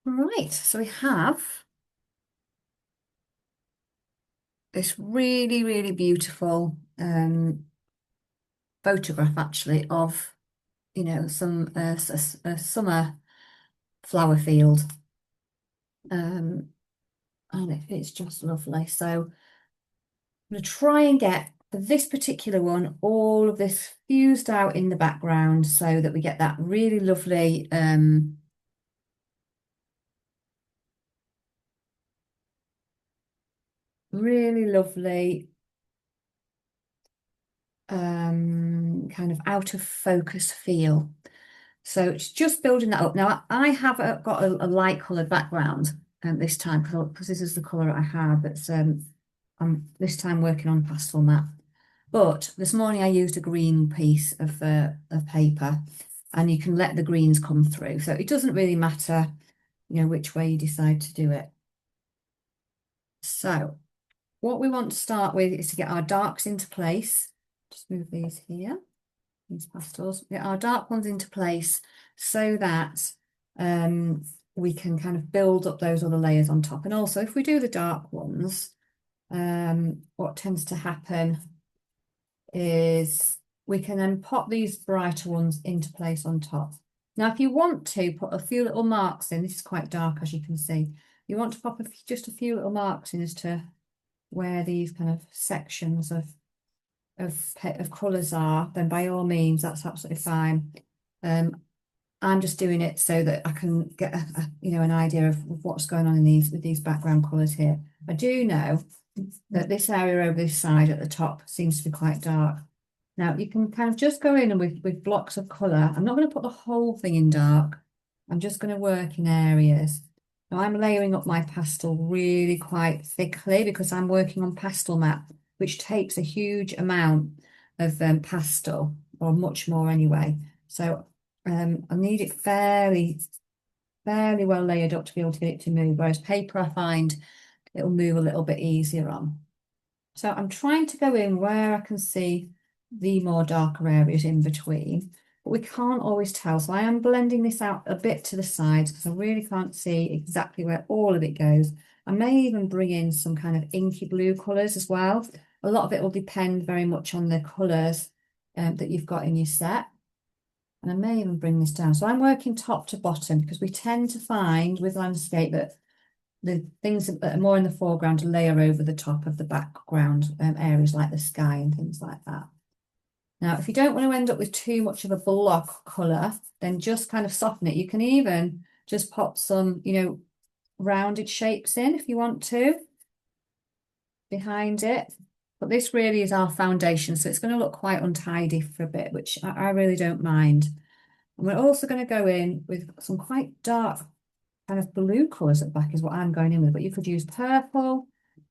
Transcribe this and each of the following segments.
Right, so we have this really, really beautiful photograph actually of, some a summer flower field. Um, and it's just lovely. So I'm going to try and get, for this particular one, all of this fused out in the background so that we get that really lovely kind of out of focus feel. So it's just building that up. Now I have got a light coloured background this time because this is the colour I have. It's I'm this time working on pastel matte. But this morning I used a green piece of paper, and you can let the greens come through. So it doesn't really matter, which way you decide to do it. So what we want to start with is to get our darks into place. Just move these here. These pastels, get our dark ones into place so that we can kind of build up those other layers on top. And also, if we do the dark ones, what tends to happen is we can then pop these brighter ones into place on top. Now, if you want to put a few little marks in, this is quite dark, as you can see. You want to pop just a few little marks in as to where these kind of sections of colours are, then by all means, that's absolutely fine. I'm just doing it so that I can get an idea of what's going on in these background colours here. I do know that this area over this side at the top seems to be quite dark. Now you can kind of just go in and with blocks of colour. I'm not going to put the whole thing in dark. I'm just going to work in areas. Now I'm layering up my pastel really quite thickly because I'm working on pastel matte, which takes a huge amount of pastel, or much more anyway. So I need it fairly well layered up to be able to get it to move, whereas paper I find it'll move a little bit easier on. So I'm trying to go in where I can see the more darker areas in between, but we can't always tell. So I am blending this out a bit to the sides because I really can't see exactly where all of it goes. I may even bring in some kind of inky blue colours as well. A lot of it will depend very much on the colours that you've got in your set. And I may even bring this down. So I'm working top to bottom because we tend to find with landscape that the things that are more in the foreground layer over the top of the background areas like the sky and things like that. Now, if you don't want to end up with too much of a block colour, then just kind of soften it. You can even just pop some, rounded shapes in if you want to behind it. But this really is our foundation, so it's going to look quite untidy for a bit, which I really don't mind. And we're also going to go in with some quite dark kind of blue colours at the back is what I'm going in with, but you could use purple.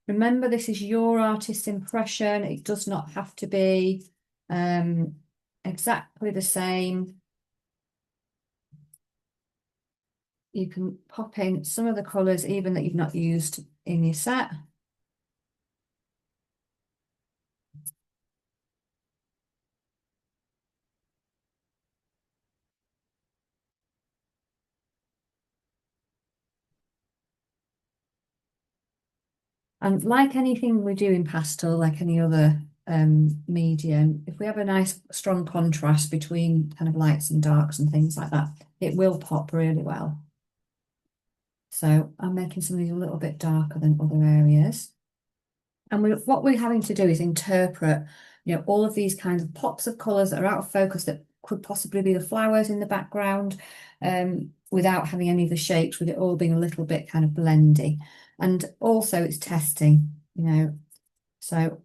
Remember, this is your artist's impression. It does not have to be exactly the same. You can pop in some of the colours even that you've not used in your set. And like anything we do in pastel, like any other medium, if we have a nice strong contrast between kind of lights and darks and things like that, it will pop really well. So I'm making some of these a little bit darker than other areas. And what we're having to do is interpret, all of these kinds of pops of colours that are out of focus that could possibly be the flowers in the background, without having any of the shapes, with it all being a little bit kind of blendy. And also it's testing, so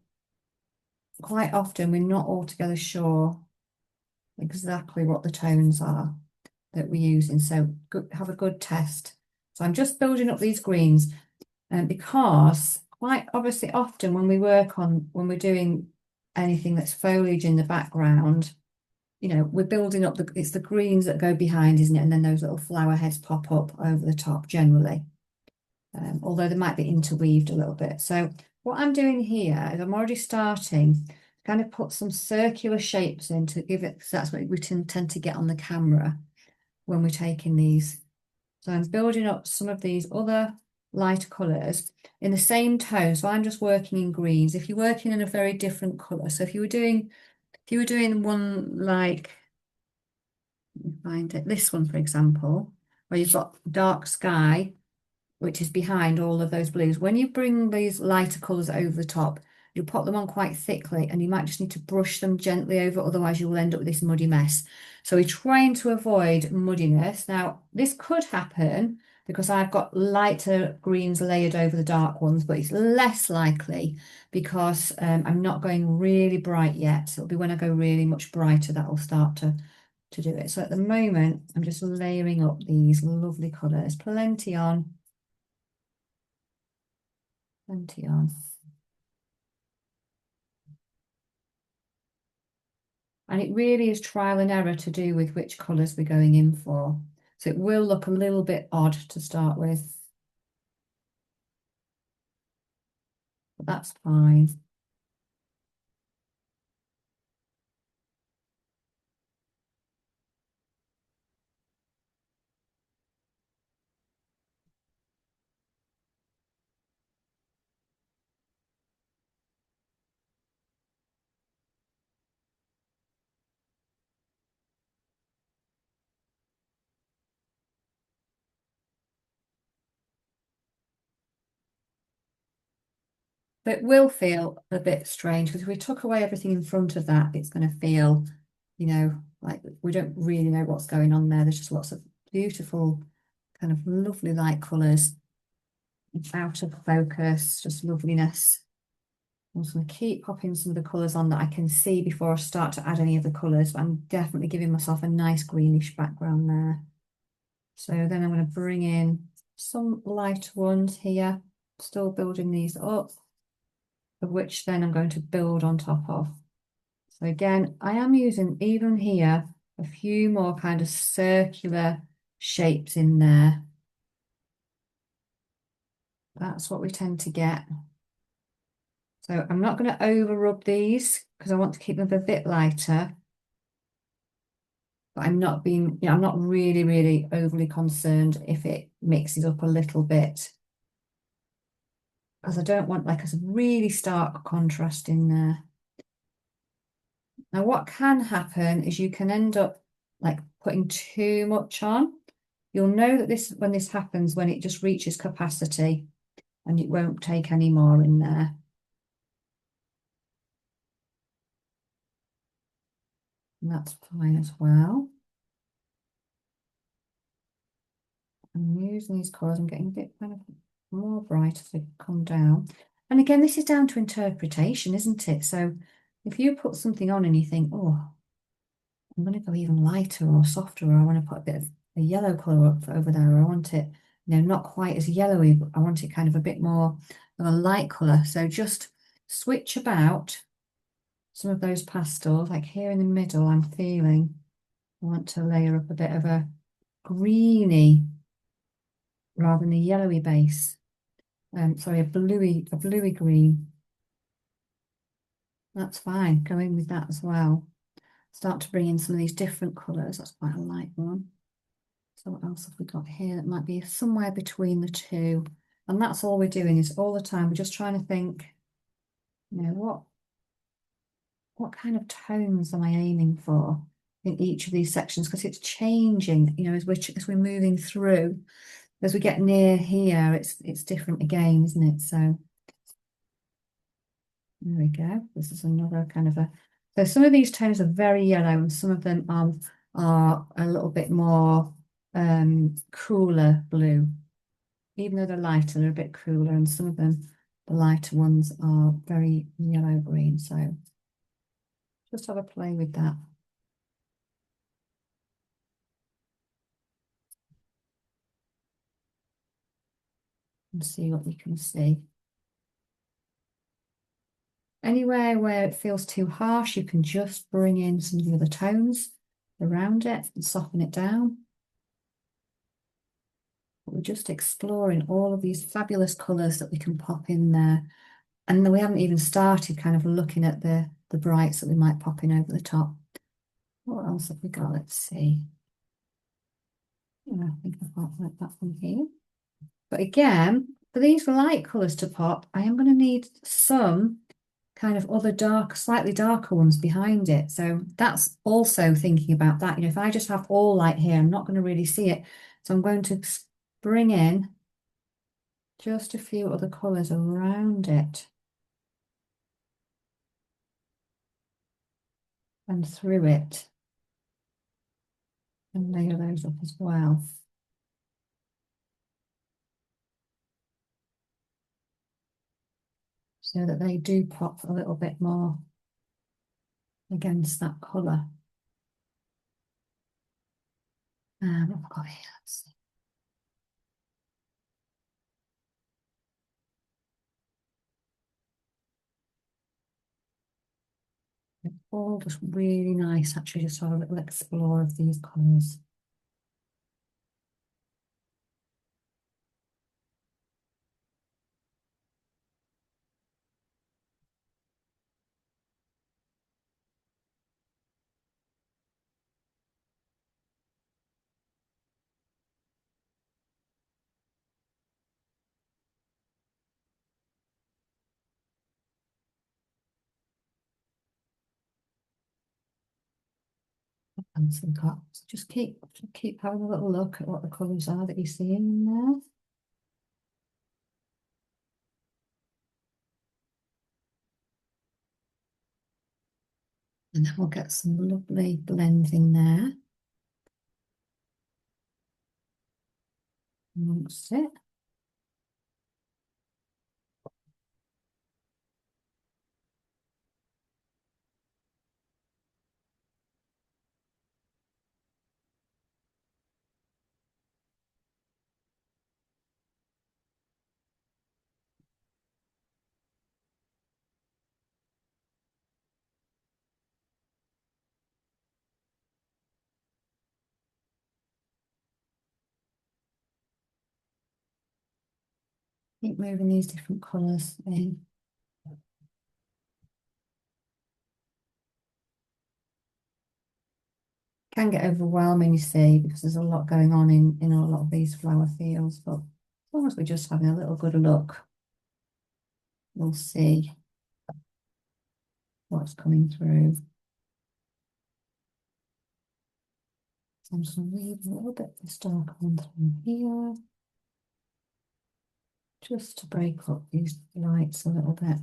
quite often we're not altogether sure exactly what the tones are that we're using. So have a good test. So I'm just building up these greens, because quite obviously often when we're doing anything that's foliage in the background, we're building up it's the greens that go behind, isn't it? And then those little flower heads pop up over the top generally, although they might be interweaved a little bit. So what I'm doing here is I'm already starting to kind of put some circular shapes in to give it, because that's what we tend to get on the camera when we're taking these So I'm building up some of these other lighter colours in the same tone. So I'm just working in greens. If you're working in a very different colour, so if you were doing one like, let me find it, this one, for example, where you've got dark sky, which is behind all of those blues. When you bring these lighter colours over the top, you'll pop them on quite thickly and you might just need to brush them gently over, otherwise you'll end up with this muddy mess. So we're trying to avoid muddiness. Now, this could happen because I've got lighter greens layered over the dark ones, but it's less likely because I'm not going really bright yet. So it'll be when I go really much brighter that will start to do it. So at the moment, I'm just layering up these lovely colours, plenty on. Plenty on. And it really is trial and error to do with which colours we're going in for. So it will look a little bit odd to start with, but that's fine. But it will feel a bit strange because if we took away everything in front of that, it's going to feel, like we don't really know what's going on there. There's just lots of beautiful, kind of lovely light colours. It's out of focus, just loveliness. I'm just going to keep popping some of the colours on that I can see before I start to add any of the colours, but I'm definitely giving myself a nice greenish background there. So then I'm going to bring in some lighter ones here, still building these up, of which then I'm going to build on top of. So again, I am using, even here, a few more kind of circular shapes in there. That's what we tend to get. So I'm not going to over rub these because I want to keep them a bit lighter. But I'm not really, really overly concerned if it mixes up a little bit, because I don't want like a really stark contrast in there. Now, what can happen is you can end up like putting too much on. You'll know that when this happens, when it just reaches capacity and it won't take any more in there. And that's fine as well. I'm using these colours, I'm getting a bit kind of more bright as they come down. And again, this is down to interpretation, isn't it? So if you put something on and you think, oh, I'm going to go even lighter or softer, or I want to put a bit of a yellow colour up over there, or I want it, not quite as yellowy, but I want it kind of a bit more of a light colour. So just switch about some of those pastels, like here in the middle, I'm feeling I want to layer up a bit of a greeny rather than a yellowy base. Sorry, a bluey green. That's fine. Go in with that as well. Start to bring in some of these different colours. That's quite a light one. So what else have we got here that might be somewhere between the two? And that's all we're doing, is all the time we're just trying to think, what kind of tones am I aiming for in each of these sections? Because it's changing, as we're moving through. As we get near here, it's different again, isn't it? So there we go. This is another kind of so some of these tones are very yellow and some of them are a little bit more cooler blue. Even though they're lighter, they're a bit cooler, and some of them, the lighter ones, are very yellow green. So just have a play with that. And see what you can see. Anywhere where it feels too harsh, you can just bring in some of the other tones around it and soften it down. But we're just exploring all of these fabulous colours that we can pop in there. And then we haven't even started kind of looking at the brights that we might pop in over the top. What else have we got? Let's see. I think I quite like that one here. But again, for these light colours to pop, I am going to need some kind of other dark, slightly darker ones behind it. So that's also thinking about that. You know, if I just have all light here, I'm not going to really see it. So I'm going to bring in just a few other colours around it and through it and layer those up as well. So that they do pop a little bit more against that colour. What have I got here? Let's see. It's all just really nice, actually, just have a little explore of these colours. And some cups. Just keep having a little look at what the colours are that you're seeing in there. And then we'll get some lovely blends in there amongst it. Keep moving these different colours in. Can get overwhelming, you see, because there's a lot going on in a lot of these flower fields, but as long as we're just having a little good look, we'll see what's coming through. So I'm just going to leave a little bit of this dark one through here, just to break up these lights a little bit.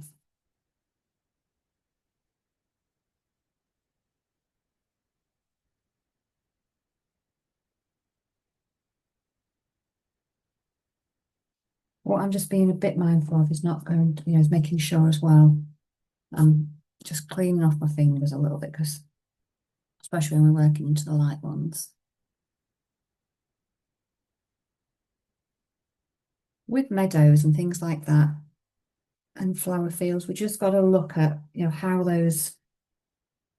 What I'm just being a bit mindful of is not going to, is making sure as well, I'm just cleaning off my fingers a little bit, because especially when we're working into the light ones. With meadows and things like that, and flower fields, we just got to look at, how those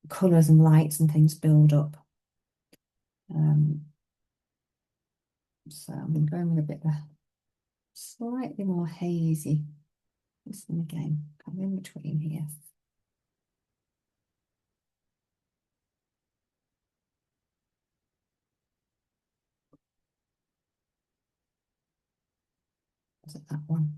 colours and lights and things build up. So I'm going with a bit of a slightly more hazy. This one again, come in between here. Is it that one?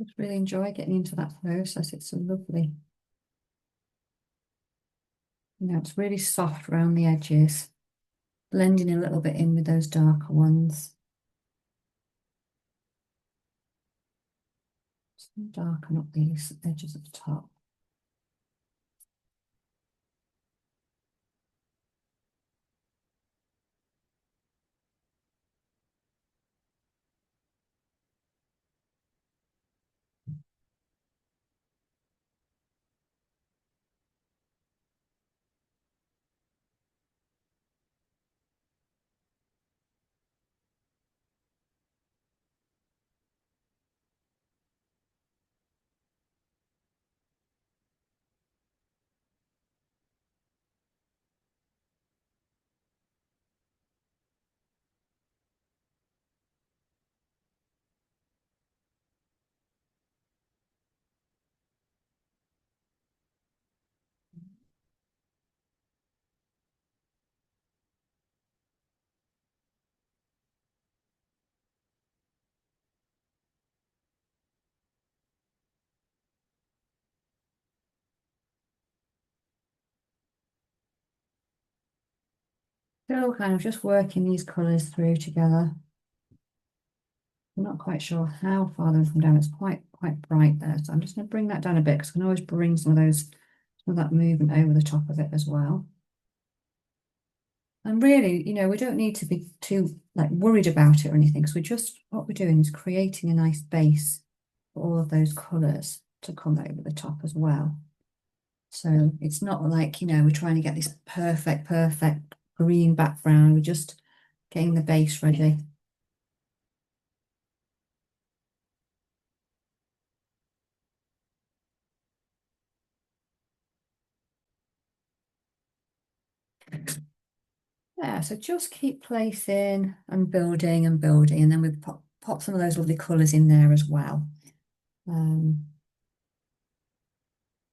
I just really enjoy getting into that process. It's so lovely. It's really soft around the edges, blending a little bit in with those darker ones. Darken up these edges at the top. Still kind of just working these colours through together. I'm not quite sure how far they've come down. It's quite bright there. So I'm just going to bring that down a bit because I can always bring some of that movement over the top of it as well. And really, we don't need to be too like worried about it or anything because what we're doing is creating a nice base for all of those colours to come over the top as well. So it's not like, we're trying to get this perfect green background. We're just getting the base ready. Yeah, so just keep placing and building, and then we pop some of those lovely colours in there as well. And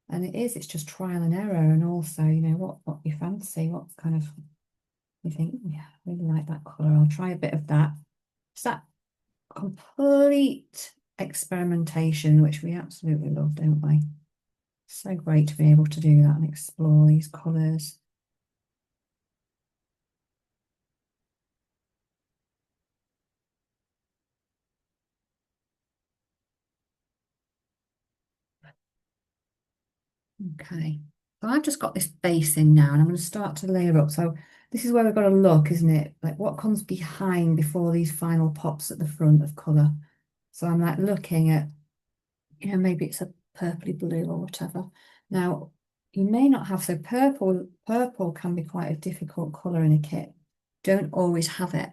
it's just trial and error, and also, what you fancy, what kind of you think, yeah, I really like that colour. I'll try a bit of that. It's that complete experimentation, which we absolutely love, don't we? So great to be able to do that and explore these colours. Okay, so I've just got this base in now and I'm going to start to layer up. So this is where we've got to look, isn't it? Like what comes behind before these final pops at the front of colour. So I'm like looking at, maybe it's a purpley blue or whatever. Now, you may not have, so purple can be quite a difficult colour in a kit. Don't always have it.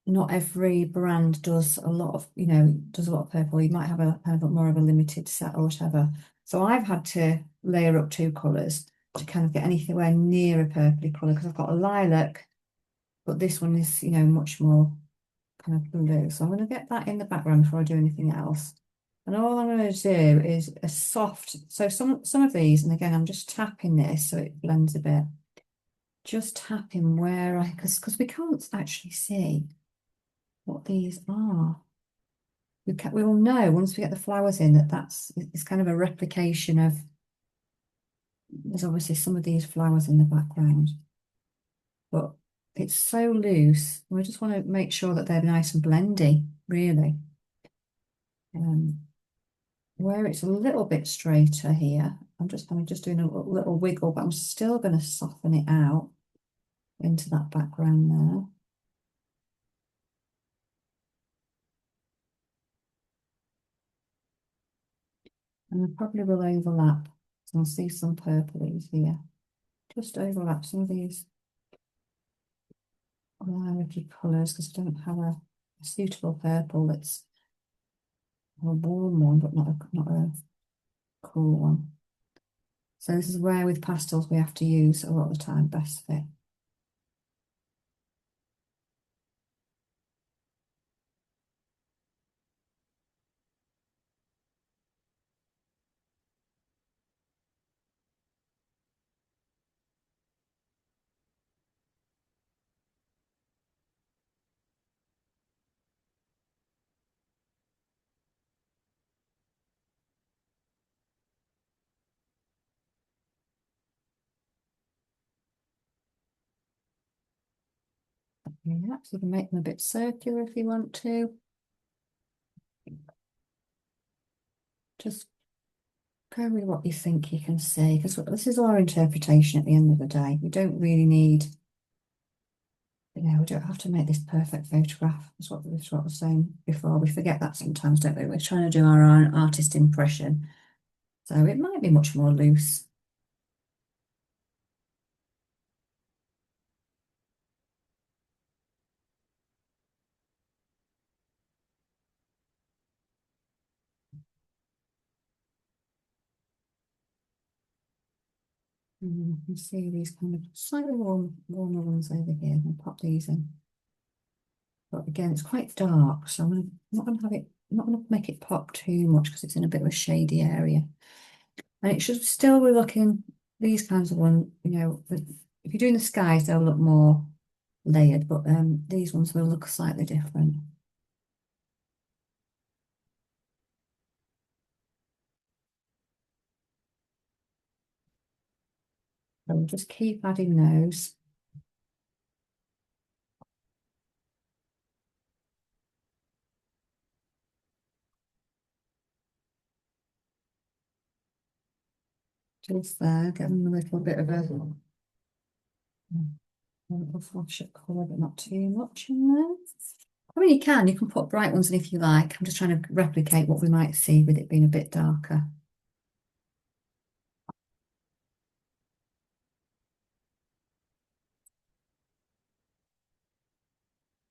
Not every brand does a lot of, does a lot of purple. You might have a kind of more of a limited set or whatever. So I've had to layer up two colours to kind of get anywhere near a purpley colour because I've got a lilac, but this one is, much more kind of blue. So I'm going to get that in the background before I do anything else. And all I'm going to do is a soft, so some of these, and again, I'm just tapping this so it blends a bit. Just tapping where because we can't actually see what these are. We will know once we get the flowers in it's kind of a replication of, there's obviously some of these flowers in the background, but it's so loose. We just want to make sure that they're nice and blendy, really. Where it's a little bit straighter here, I'm just doing a little wiggle, but I'm still going to soften it out into that background there. And I probably will overlap. So I'll see some purplies here. Just overlap some of these lilac colours because I don't have a suitable purple that's a warm one, but not a cool one. So this is where with pastels we have to use a lot of the time best fit. Yeah, so you can make them a bit circular if you want to. Just go with what you think you can see, because this is our interpretation at the end of the day. We don't really need, we don't have to make this perfect photograph. That's what we were sort of saying before. We forget that sometimes, don't we? We're trying to do our own artist impression. So it might be much more loose. You can see these kind of slightly warmer ones over here. I'll pop these in. But again, it's quite dark, so not going to have it, I'm not going to make it pop too much because it's in a bit of a shady area. And it should still be looking, these kinds of ones, if you're doing the skies, they'll look more layered, but these ones will look slightly different. So we'll just keep adding those. Just there, get them a little bit of a little flash of colour, but not too much in there. I mean, you can put bright ones in if you like. I'm just trying to replicate what we might see with it being a bit darker.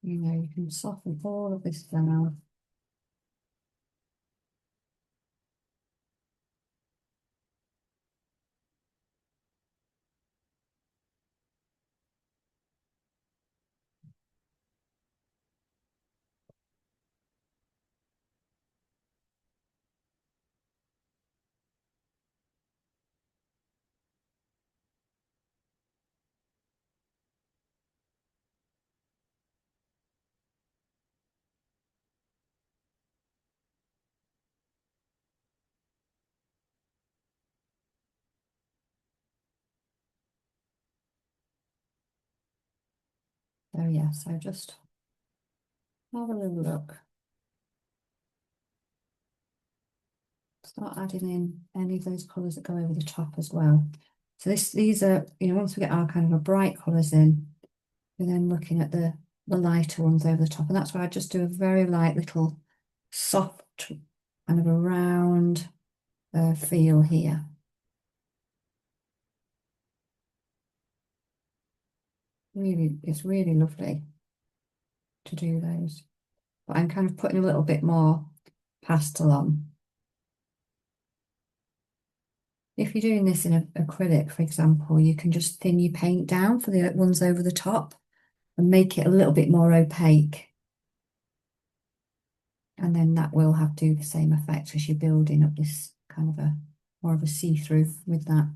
You can soften all of this down. So yeah, so just have a little look. Start adding in any of those colours that go over the top as well. So these are, once we get our kind of a bright colours in, we're then looking at the lighter ones over the top. And that's why I just do a very light little soft kind of a round feel here. Really, it's really lovely to do those. But I'm kind of putting a little bit more pastel on. If you're doing this in acrylic, for example, you can just thin your paint down for the ones over the top and make it a little bit more opaque. And then that will have to do the same effect as you're building up this kind of a more of a see-through with that.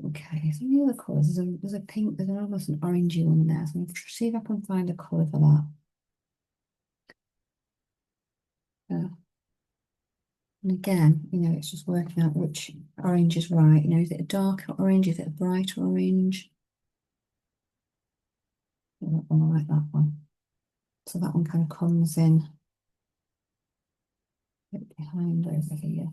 Okay, so the other colours, there's a pink, there's almost an orangey one there. So I'm going to see if I can find a colour for that. And again, it's just working out which orange is right. Is it a darker orange? Is it a brighter orange? I like that one. So that one kind of comes in a bit behind over here.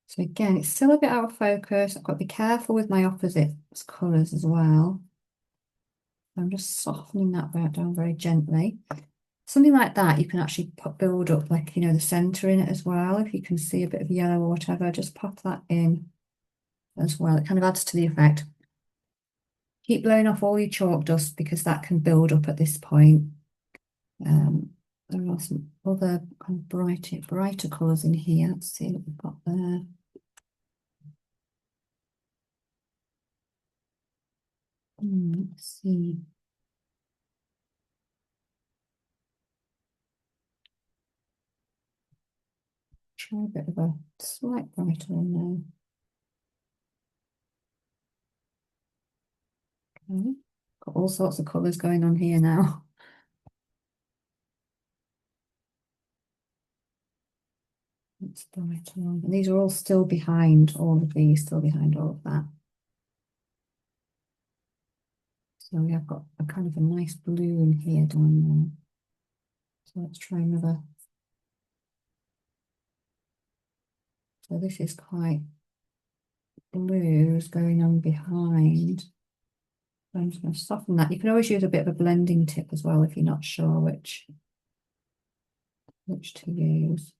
So again, it's still a bit out of focus. I've got to be careful with my opposites colours as well. I'm just softening that down very gently. Something like that, you can actually build up like, the centre in it as well. If you can see a bit of yellow or whatever, just pop that in as well. It kind of adds to the effect. Keep blowing off all your chalk dust because that can build up at this point. There are some other kind of brighter colours in here. Let's see what we've got there. Let's see. Try a bit of a slight brighter one there. Okay. Got all sorts of colours going on here now. It's brighter one. And these are all still behind all of these, still behind all of that. So we have got a kind of a nice blue in here down there. So let's try another. So this is quite blues going on behind. I'm just going to soften that. You can always use a bit of a blending tip as well if you're not sure which to use.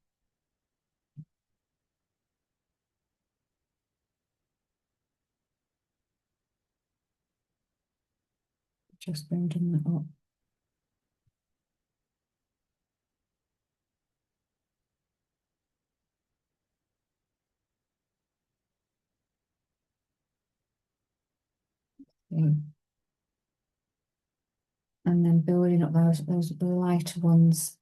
Just building that up. Yeah. And then building up those lighter ones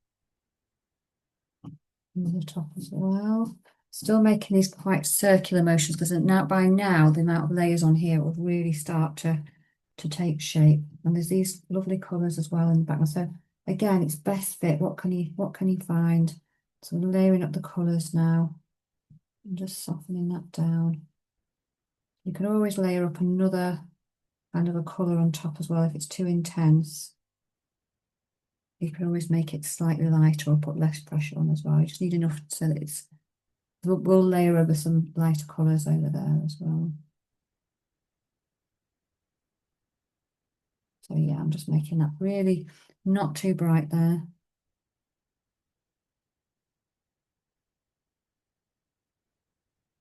on the top as well. Still making these quite circular motions because now by now the amount of layers on here will really start to take shape. And there's these lovely colours as well in the background. So again, it's best fit. What can you find? So layering up the colours now and just softening that down. You can always layer up another kind of a colour on top as well if it's too intense. You can always make it slightly lighter or put less pressure on as well. You just need enough so that it's, we'll layer over some lighter colours over there as well. So yeah, I'm just making that really not too bright there.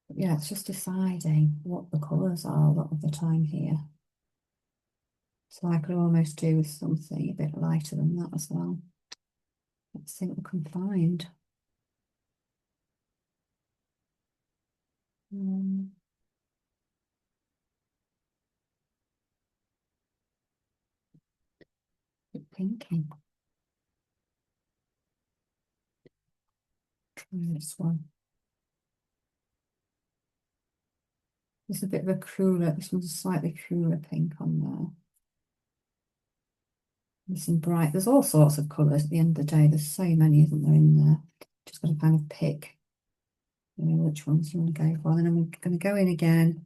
But yeah, it's just deciding what the colours are a lot of the time here. So I could almost do with something a bit lighter than that as well. Let's see what we can find. Um, bit pinky. Try this one. This is a bit of a cooler, this one's a slightly cooler pink on there. There's some bright, there's all sorts of colours at the end of the day. There's so many, isn't there, in there? Just got to kind of pick, which ones you want to go for. Then I'm going to go in again,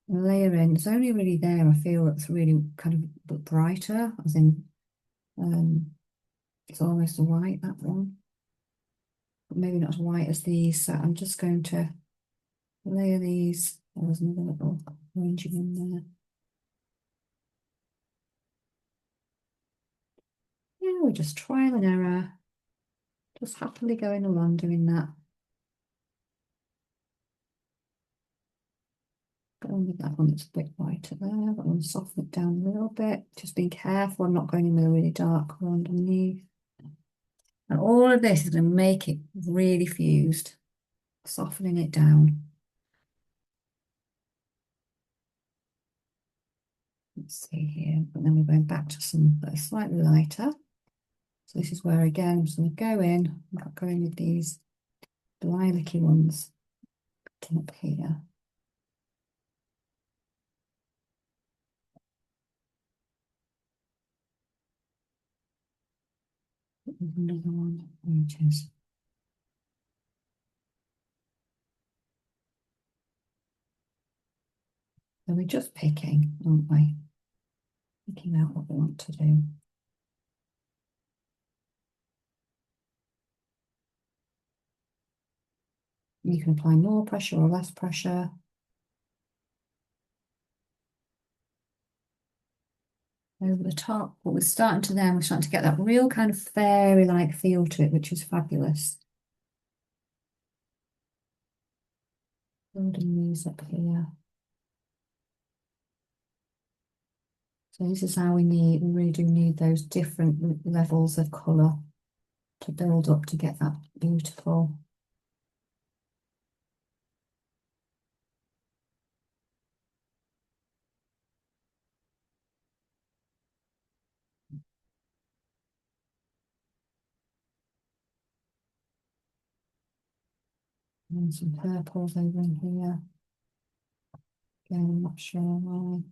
and layer in. It's only really there, I feel, it's really kind of brighter, as in, it's almost a white, that one. But maybe not as white as these. So I'm just going to layer these. Oh, there's another little arranging in there. Yeah, we're just trial and error. Just happily going along doing that. Going with that one that's a bit lighter there. I'm going to soften it down a little bit. Just being careful, I'm not going in with a really dark colour underneath. And all of this is going to make it really fused, softening it down. Let's see here, but then we're going back to some that are slightly lighter. So this is where again I'm just going to go in. I'm not going with these lilac-y ones up here. Another one. There it is. So we're just picking, aren't we? Picking out what we want to do. You can apply more pressure or less pressure. Over the top, but we're starting to get that real kind of fairy-like feel to it, which is fabulous. Building these up here. So this is how we really do need those different levels of colour to build up to get that beautiful. And some purples over in here. Again, I'm not sure why.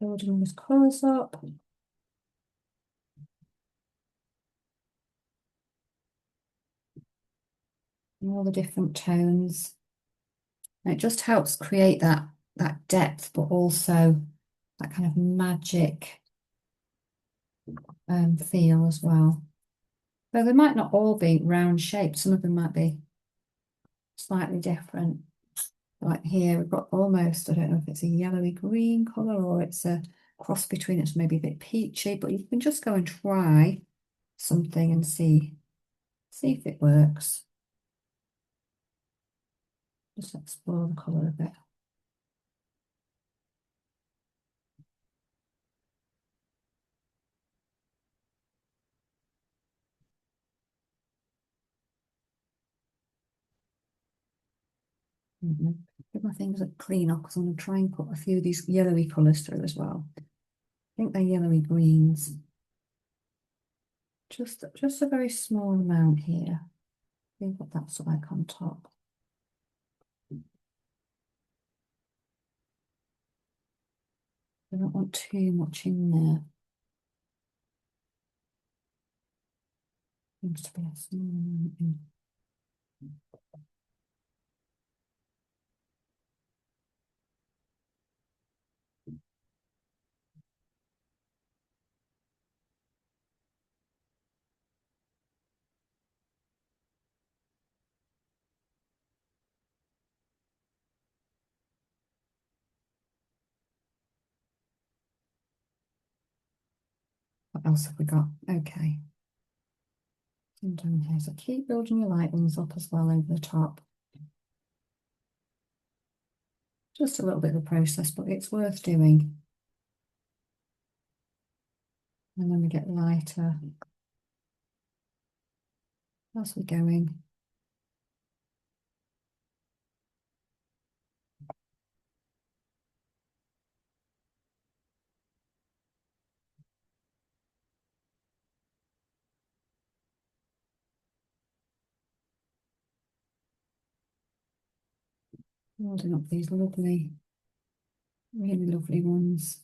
Building these colours up. And all the different tones. And it just helps create that depth, but also that kind of magic feel as well. Though they might not all be round shaped, some of them might be slightly different. Like here, we've got almost, I don't know if it's a yellowy green colour or it's a cross between, it's maybe a bit peachy, but you can just go and try something and see if it works. Just explore the colour a bit. Give my fingers a clean up because I'm going to try and put a few of these yellowy colours through as well. I think they're yellowy greens. Just a very small amount here. See what that's like on top. I don't want too much in there. Seems to be a small amount in. What else have we got? Okay. And down here. So keep building your light ones up as well over the top. Just a little bit of a process, but it's worth doing. And then we get lighter as we're going. Building up these lovely, really lovely ones.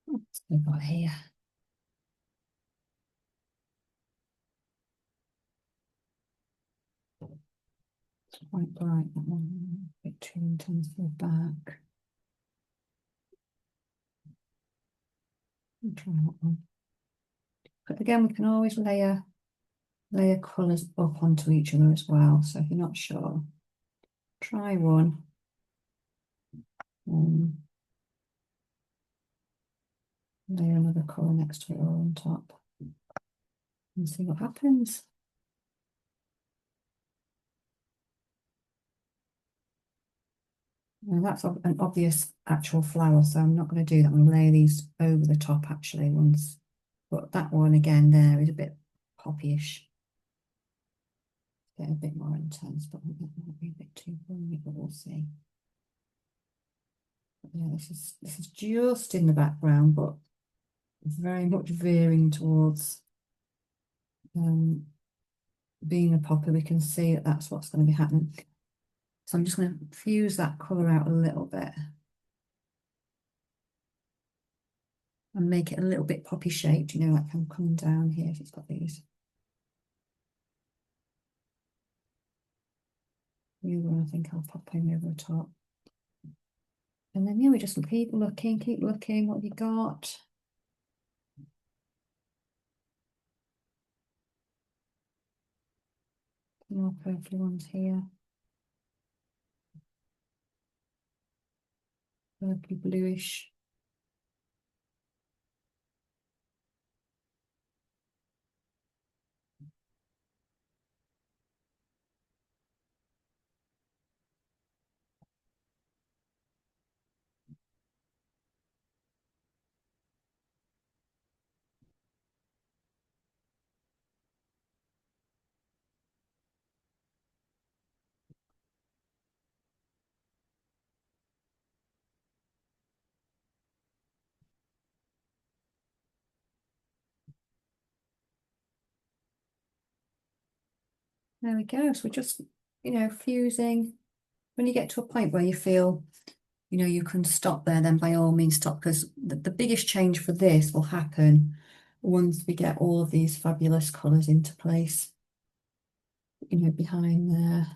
What's we got here? It's quite bright, that one. A bit too intense for the back. I'll try that one. But again, we can always layer colours up onto each other as well. So if you're not sure, try one. Layer another colour next to it or on top and see what happens. Now that's an obvious actual flower, so I'm not going to do that. I'm going to layer these over the top actually once. But that one again there is a bit poppyish. Get a bit more intense, but that might be a bit too bright, but we'll see. But yeah, this is just in the background, but very much veering towards being a popper. We can see that that's what's going to be happening. So I'm just going to fuse that colour out a little bit and make it a little bit poppy shaped, you know, like I'm coming down here if it's got these. The other one I think I'll pop in over the top. And then, yeah, we just keep looking. What have you got? More purpley ones here. Purpley bluish. There we go. So we're just, fusing. When you get to a point where you feel, you can stop there, then by all means stop, because the biggest change for this will happen once we get all of these fabulous colours into place, behind there.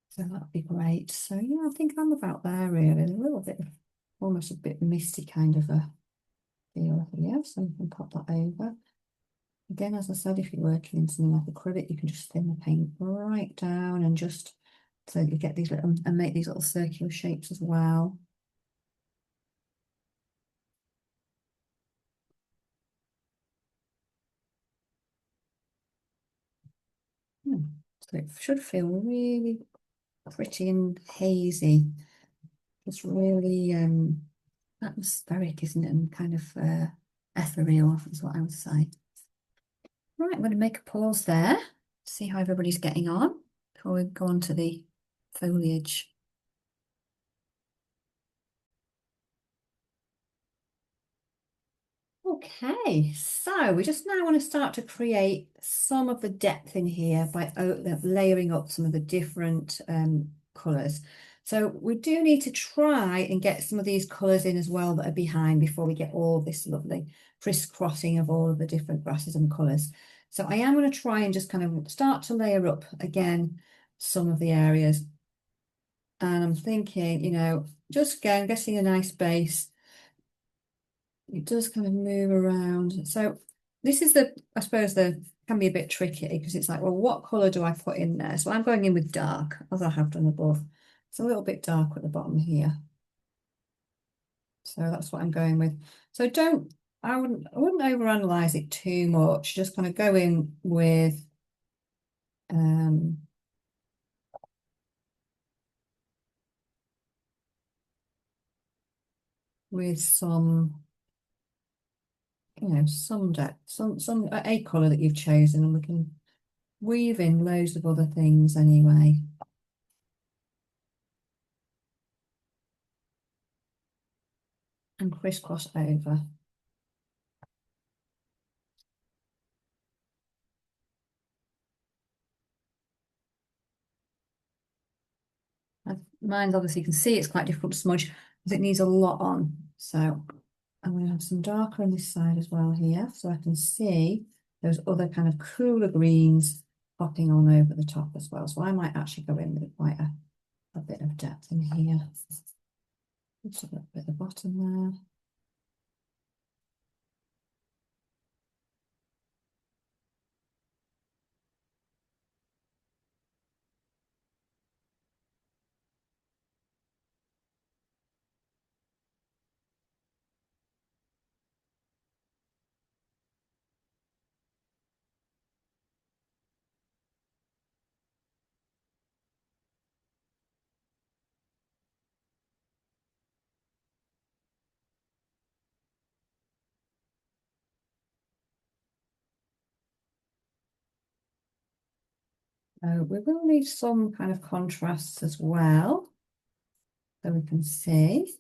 So that'd be great. So yeah, I think I'm about there really. A little bit, almost a bit misty kind of a feel here. So you can pop that over. Again, as I said, if you're working in something like acrylic, you can just thin the paint right down and just so you get these little and make these little circular shapes as well. So it should feel really pretty and hazy. It's really atmospheric, isn't it? And kind of ethereal is what I would say. Right, I'm going to make a pause there, see how everybody's getting on before we go on to the foliage. Okay, so we just now want to start to create some of the depth in here by layering up some of the different colours. So we do need to try and get some of these colours in as well that are behind before we get all this lovely crisscrossing of all of the different grasses and colours. So I am going to try and just kind of start to layer up again some of the areas. And I'm thinking, just again, getting a nice base. It does kind of move around. So this is I suppose can be a bit tricky because it's like, well, what colour do I put in there? So I'm going in with dark, as I have done above. It's a little bit dark at the bottom here. So that's what I'm going with. So I wouldn't overanalyze it too much. Just kind of go in um, with some, some depth, some a colour that you've chosen, and we can weave in loads of other things anyway. And crisscross over. Mine's obviously, you can see it's quite difficult to smudge because it needs a lot on. So I'm going to have some darker on this side as well here, so I can see those other kind of cooler greens popping on over the top as well. So I might actually go in with quite a bit of depth in here. Just a little bit at the bottom there. So we will need some kind of contrasts as well, so we can see.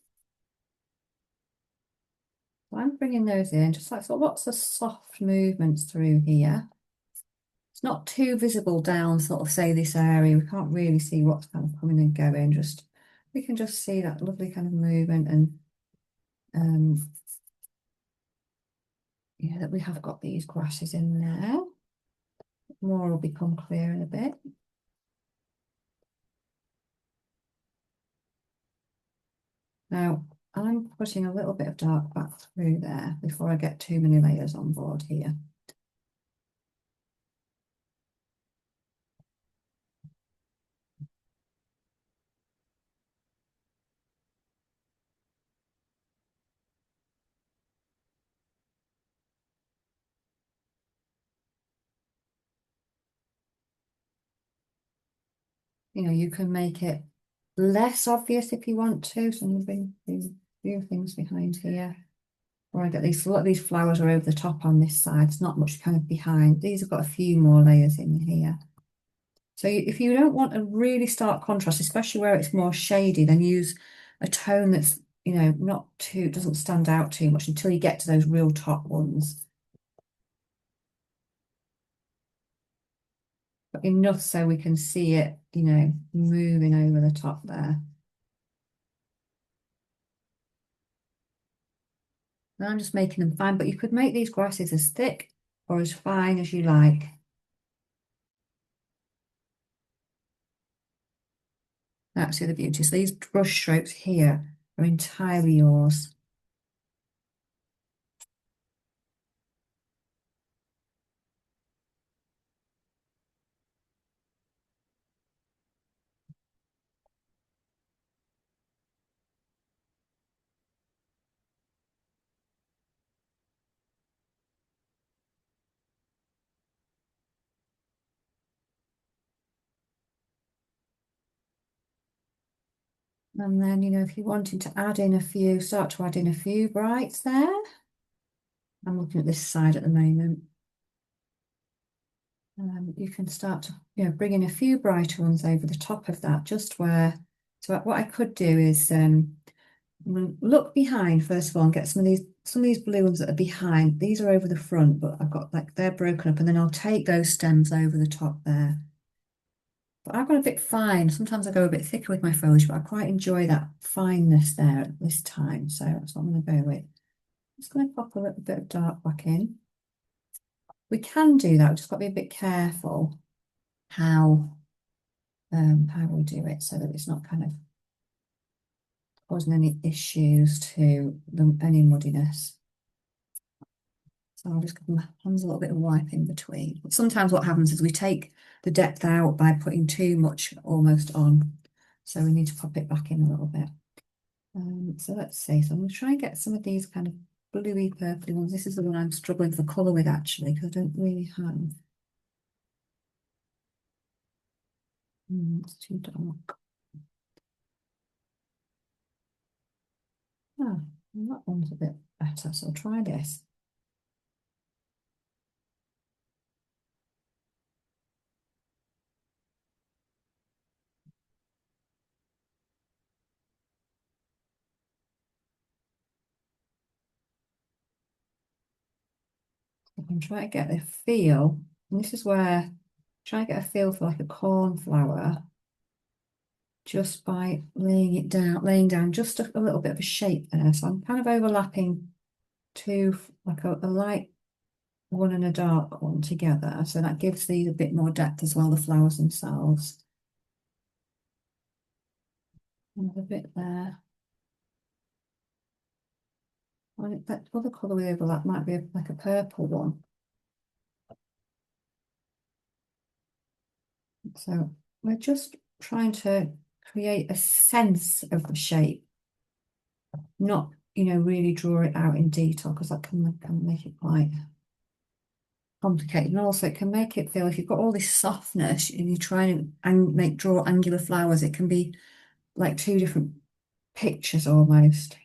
So I'm bringing those in, just like lots of soft movements through here. It's not too visible down sort of say this area. We can't really see what's kind of coming and going. We can just see that lovely kind of movement and yeah, that we have got these grasses in there. More will become clear in a bit. Now, I'm putting a little bit of dark back through there before I get too many layers on board here. You know, you can make it less obvious if you want to. So I'm going to bring these few things behind here. Where I get these, a lot of these flowers are over the top on this side. It's not much kind of behind. These have got a few more layers in here. So if you don't want a really stark contrast, especially where it's more shady, then use a tone that's, you know, not too, doesn't stand out too much until you get to those real top ones. But enough so we can see it, you know, moving over the top there. And I'm just making them fine, but you could make these grasses as thick or as fine as you like. That's the other beauty. So these brush strokes here are entirely yours. And then, you know, if you wanted to add in a few, start to add in a few brights there. I'm looking at this side at the moment. You can start to, you know, bring in a few brighter ones over the top of that, just where, so what I could do is look behind first of all and get some of these blue ones that are behind. These are over the front, but I've got like, they're broken up, and then I'll take those stems over the top there. But I've got a bit fine. Sometimes I go a bit thicker with my foliage, but I quite enjoy that fineness there at this time. So that's what I'm going to go with. Just going to pop a little bit of dark back in. We can do that, we've just got to be a bit careful how we do it so that it's not kind of causing any issues to any muddiness. So I'll just give my hands a little bit of wipe in between. But sometimes what happens is we take the depth out by putting too much almost on. So we need to pop it back in a little bit. So let's see. So I'm going to try and get some of these kind of bluey purpley ones. This is the one I'm struggling for colour with actually, because I don't really have. It's too dark. Ah, that one's a bit better, so I'll try this. I can try to get a feel, and this is where try and get a feel for like a cornflower just by laying down just a little bit of a shape there. So I'm kind of overlapping two, like a light one and a dark one together. So that gives these a bit more depth as well, the flowers themselves. Another bit there. And that other colour we overlap might be like a purple one. So we're just trying to create a sense of the shape, not, you know, really draw it out in detail, because that can make it quite complicated. And also it can make it feel, if you've got all this softness and you're trying to draw angular flowers, it can be like two different pictures almost.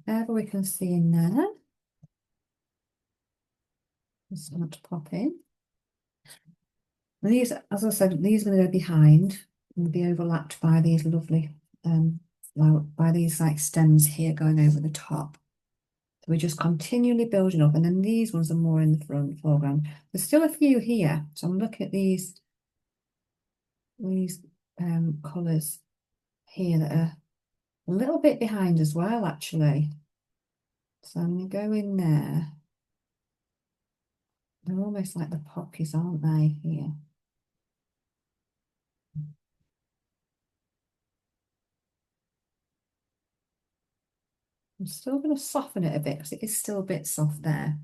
Whatever we can see in there. Start to pop in. And these, as I said, these are going to go behind and be overlapped by these lovely, by these like stems here going over the top. So we're just continually building up, and then these ones are more in the front foreground. There's still a few here, so I'm looking at these colours here that are a little bit behind as well, actually. So I'm going to go in there. They're almost like the poppies, aren't they, here? I'm still going to soften it a bit because it is still a bit soft there.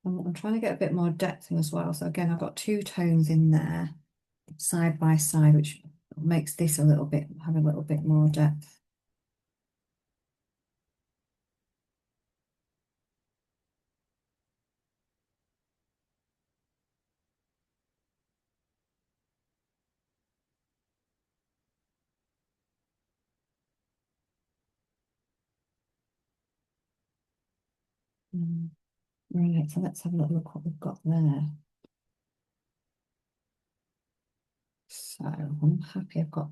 I'm trying to get a bit more depth in as well. So again, I've got two tones in there side by side, which makes this a little bit, have a little bit more depth. Right, so let's have a little look what we've got there. So I'm happy I've got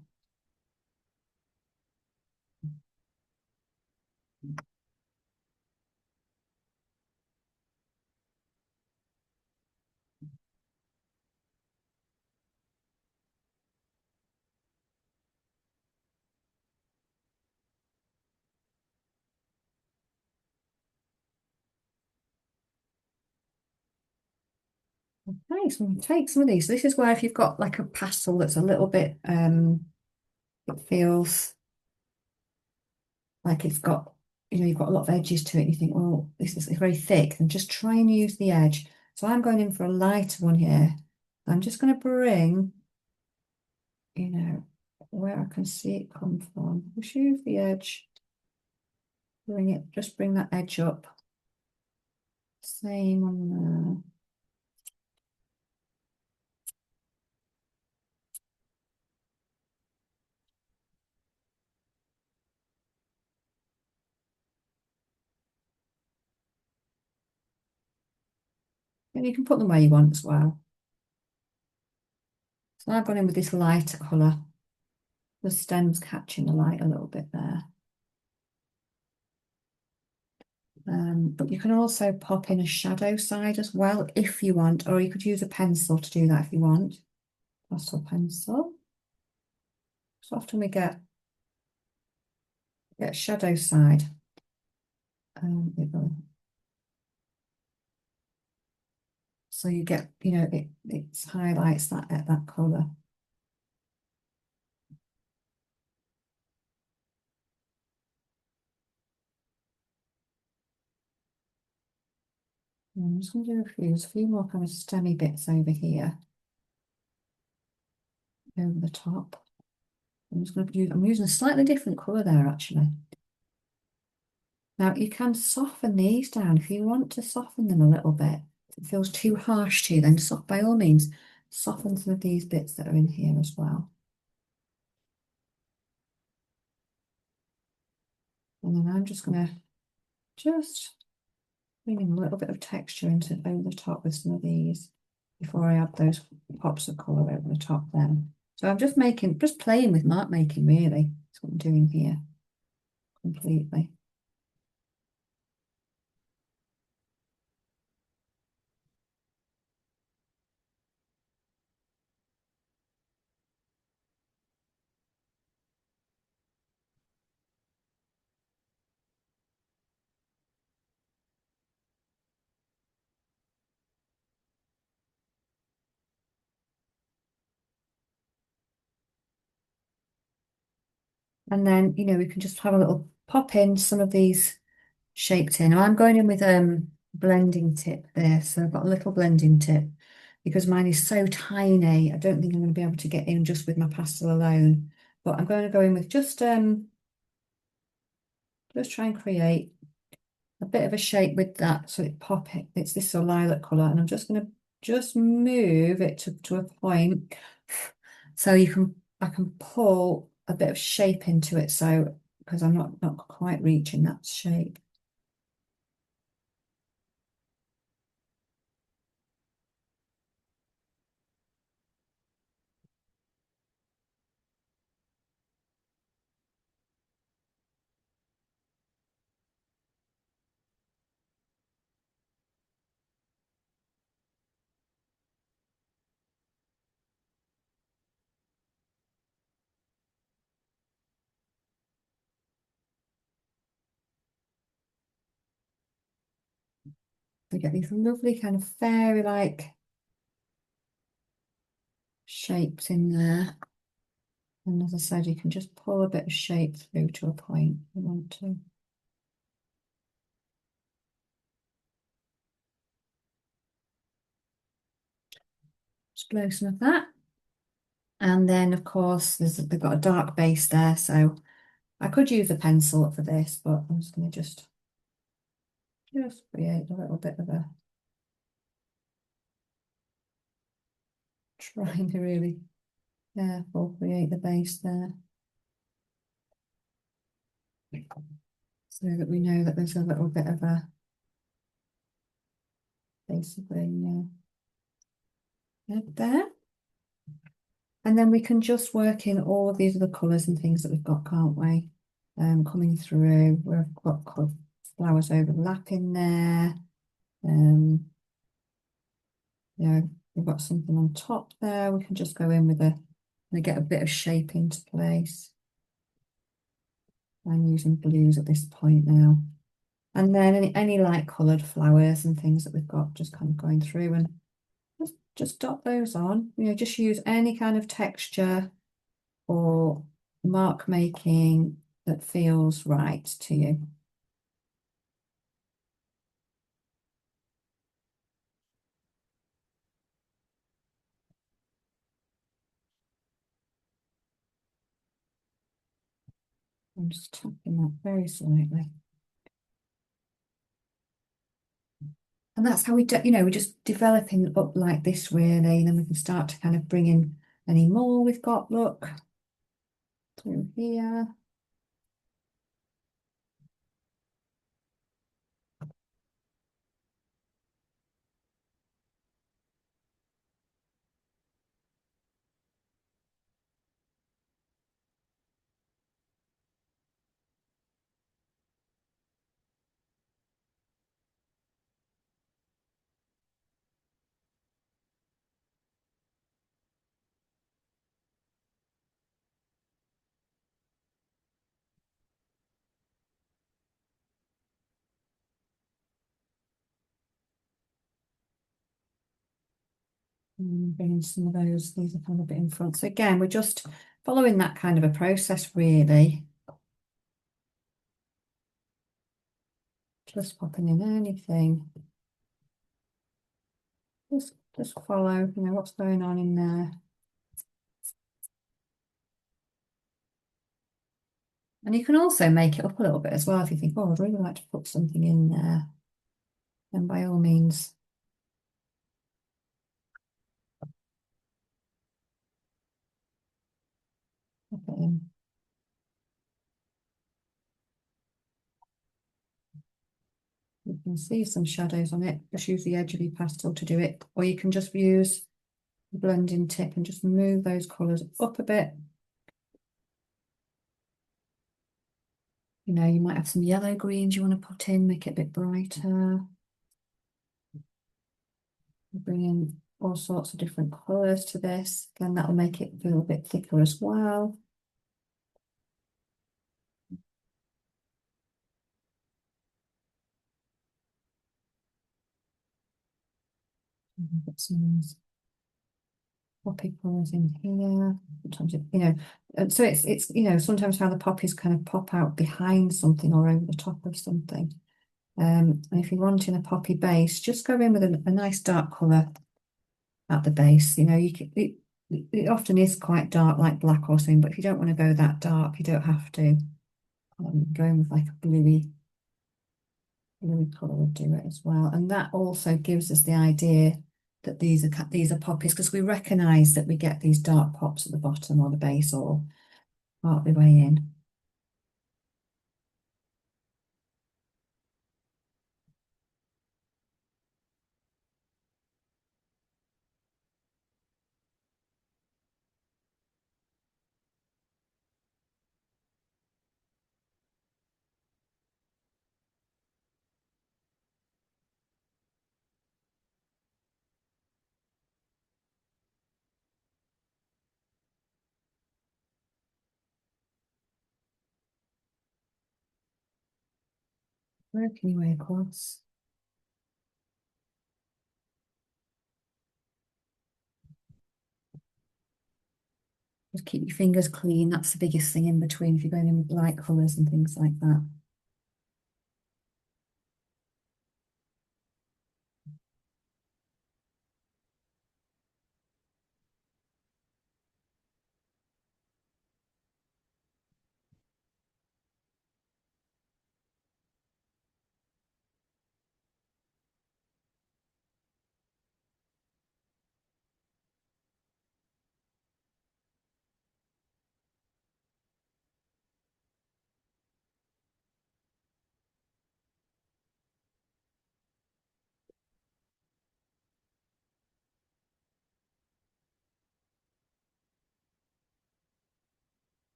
okay, so we'll take some of these. This is where if you've got like a pastel that's a little bit it feels like it's got, you've got a lot of edges to it, and you think, well, this is very thick, and just try and use the edge. So I'm going in for a lighter one here. I'm just going to bring, where I can see it come from. Just use the edge, just bring that edge up. Same on there. And you can put them where you want as well. So I've gone in with this lighter colour. The stem's catching the light a little bit there. But you can also pop in a shadow side as well if you want, or you could use a pencil to do that if you want. Pastel pencil. So often we get shadow side. So you get, it highlights that colour. I'm just going to do a few more kind of stemmy bits over here, over the top. I'm using a slightly different colour there actually. Now you can soften these down if you want to soften them a little bit. If it feels too harsh to you, then by all means, soften some of these bits that are in here as well. And then I'm just going to bring in a little bit of texture into over the top with some of these before I add those pops of colour over the top then. So I'm just playing with mark making really. That's what I'm doing here completely. And then, we can just have a little pop in some of these shaped in. Now I'm going in with blending tip there. So I've got a little blending tip because mine is so tiny. I don't think I'm going to be able to get in just with my pastel alone. But I'm going to go in with just try and create a bit of a shape with that. So it's this sort of lilac colour. And I'm just going to just move it to a point so I can pull a bit of shape into it. So because I'm not quite reaching that shape. We get these lovely kind of fairy-like shapes in there. And as I said, you can just pull a bit of shape through to a point you want to. Just blow some of that. And then, of course, they've got a dark base there, so I could use a pencil for this, but I'm just going to just create a little bit of a, trying to really careful create the base there, so that we know that there's a little bit of a, basically, head there. And then we can just work in all of these other colours and things that we've got, can't we? Coming through, we've got flowers overlapping there. We've got something on top there. We can just go in with and get a bit of shape into place. I'm using blues at this point now. And then any light coloured flowers and things that we've got just kind of going through, and just dot those on. Just use any kind of texture or mark making that feels right to you. I'm just tapping that very slightly. And that's how we do, we're just developing up like this really, and then we can start to kind of bring in any more we've got, look, through here. And bringing some of these are kind of a bit in front. So again, we're just following that kind of a process really. Just popping in anything. Just follow, what's going on in there. And you can also make it up a little bit as well if you think, oh, I'd really like to put something in there. Then by all means, pop it in. You can see some shadows on it. Just use the edge of your pastel to do it. Or you can just use the blending tip and just move those colours up a bit. You might have some yellow greens you want to put in, make it a bit brighter. Bring in all sorts of different colours to this. Again, that'll make it feel a bit thicker as well. Put some poppy colours in here. Sometimes so it's sometimes how the poppies kind of pop out behind something or over the top of something. And if you're wanting a poppy base, just go in with a nice dark colour at the base. It often is quite dark, like black or something, but if you don't want to go that dark, you don't have to. Go in with like a bluey colour would do it as well. And that also gives us the idea that these are poppies, because we recognise that we get these dark pops at the bottom or the base or part of the way in. Working your way across. Just keep your fingers clean. That's the biggest thing in between if you're going in with light colours and things like that.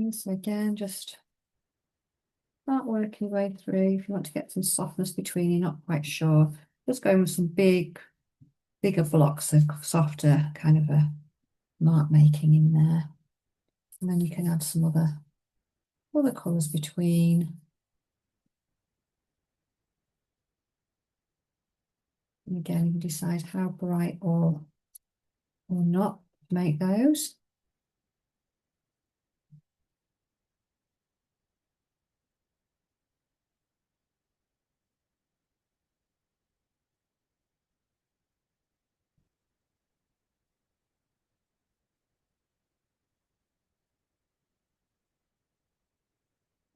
So again, just start working your way through. If you want to get some softness between, you're not quite sure, just go with some bigger blocks of softer kind of a mark making in there. And then you can add some other colours between. And again, you can decide how bright or not to make those.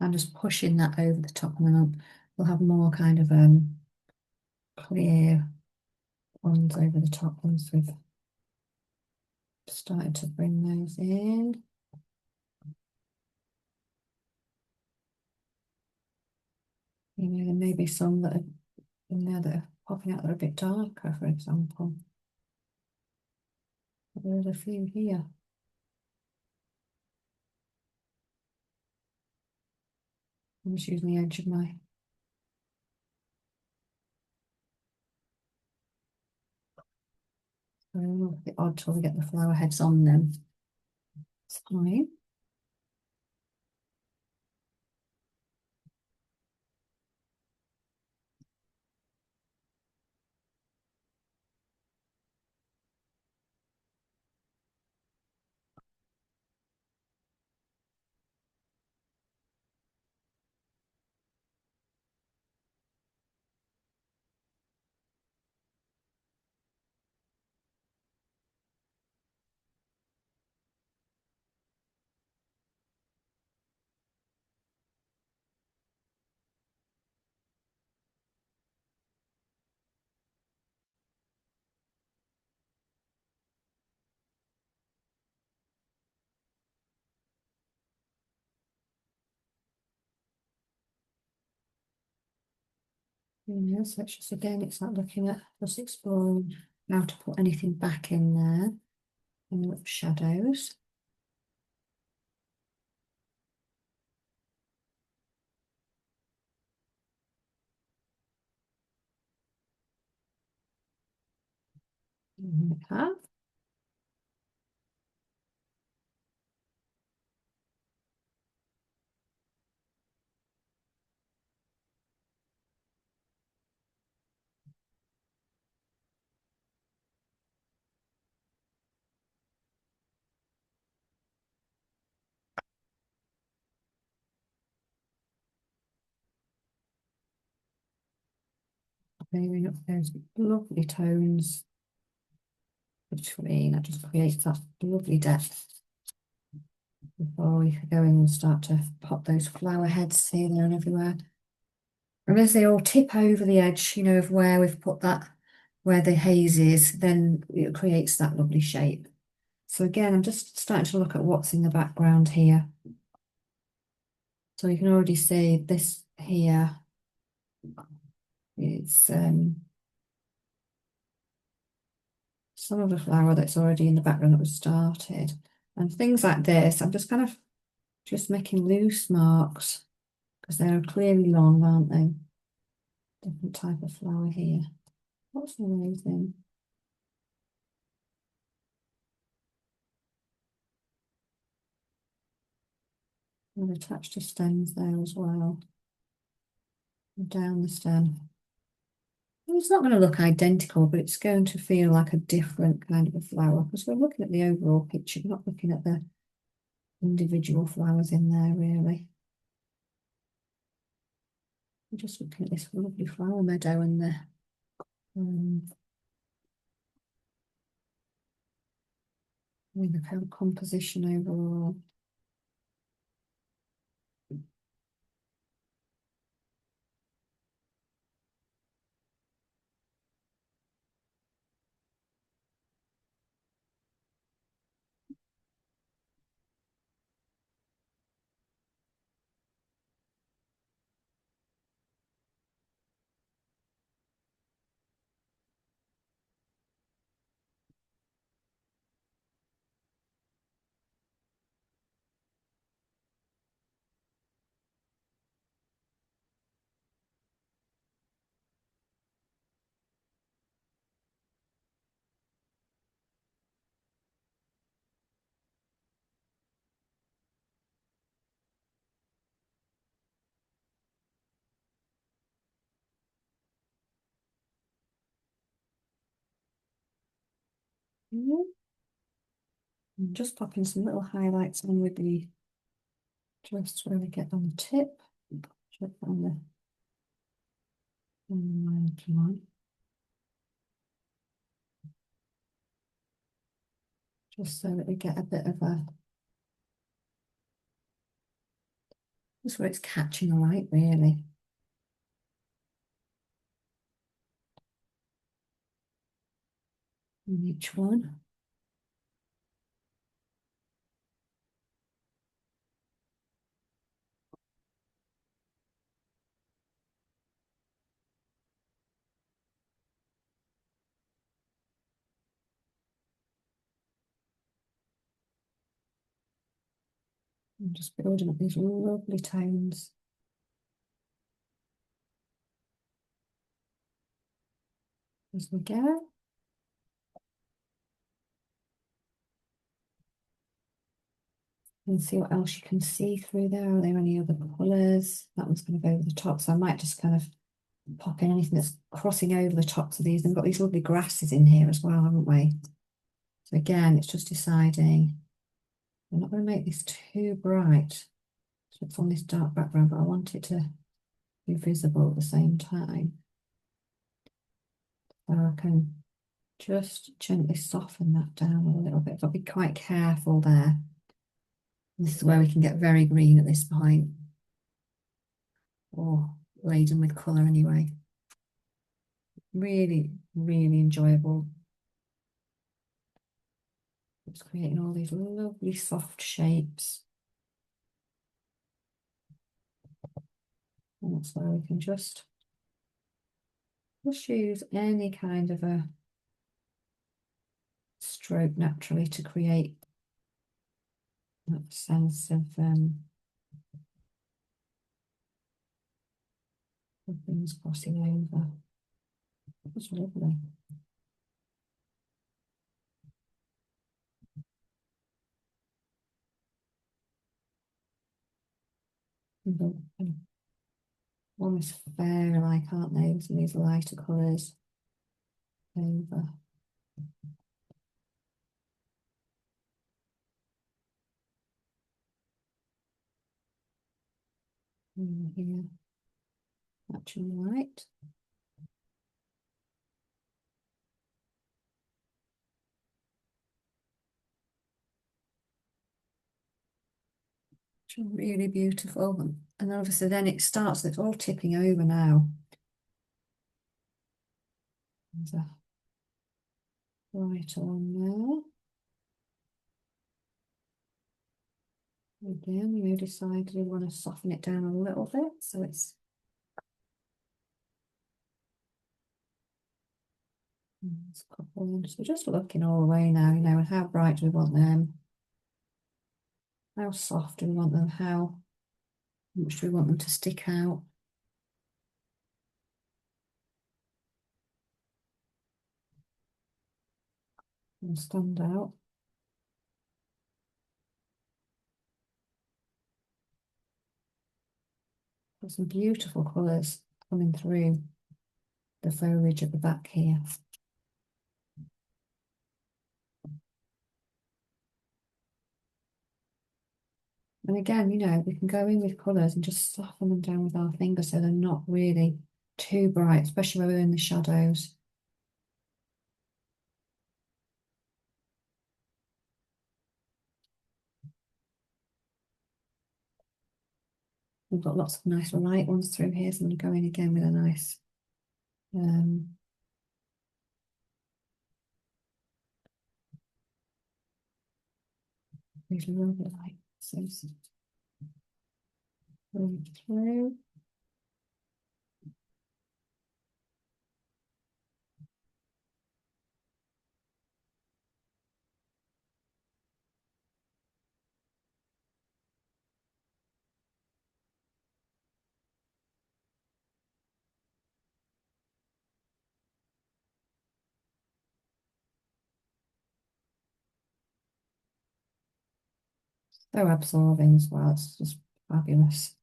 I'm just pushing that over the top, and then we'll have more kind of clear ones over the top once we've started to bring those in. You know, there may be some that are in there that are popping out that are a bit darker, for example. But there's a few here. I'm just using the edge of my so a bit odd till we get the flower heads on them. It's fine. Yeah, so it's just again, it's like looking at just exploring how to put anything back in there and little shadows. And we have. Layering up those lovely tones between. That just creates that lovely depth before we go in and start to pop those flower heads here, there and everywhere. And as they all tip over the edge, you know, of where we've put that, where the haze is, then it creates that lovely shape. So again, I'm just starting to look at what's in the background here. So you can already see this here. It's some of the flower that's already in the background that was started. And things like this, I'm just kind of just making loose marks because they're clearly long, aren't they? Different type of flower here. What's amazing? And attached to stems there as well. And down the stem. It's not going to look identical, but it's going to feel like a different kind of a flower because we're looking at the overall picture, we're not looking at the individual flowers in there really. We're just looking at this lovely flower meadow and the kind of composition overall. And just popping some little highlights on with the just where we get on the tip. Check on the line. Just so that we get a bit of a, just where it's catching the light really. In each one. And just building up these lovely tones. As we go. And see what else you can see through there. Are there any other colours? That one's going to go over the top, so I might just kind of pop in anything that's crossing over the tops of these. We've got these lovely grasses in here as well, haven't we? So again, it's just deciding. I'm not going to make this too bright. So it's on this dark background, but I want it to be visible at the same time. So I can just gently soften that down a little bit. I'll be quite careful there. This is where we can get very green at this point, or laden with colour anyway. Really, really enjoyable. It's creating all these lovely soft shapes. And that's where we can just use any kind of a stroke naturally to create that sense of things crossing over. That's lovely. Almost fairy-like, aren't they? Some of these lighter colours over. And here, matching light. Really beautiful. And obviously then it starts, it's all tipping over now. There's a lighter on there. Again, we decided we want to soften it down a little bit, so it's a couple in. So we're just looking all the way now, you know, and how bright do we want them? How soft do we want them? How much do we want them to stick out? And stand out. Got some beautiful colours coming through the foliage at the back here. And again, you know, we can go in with colours and just soften them down with our fingers so they're not really too bright, especially when we're in the shadows. We've got lots of nice light ones through here, so I'm going to go in again with a nice these lovely light. So through. So absorbing as well. It's just fabulous.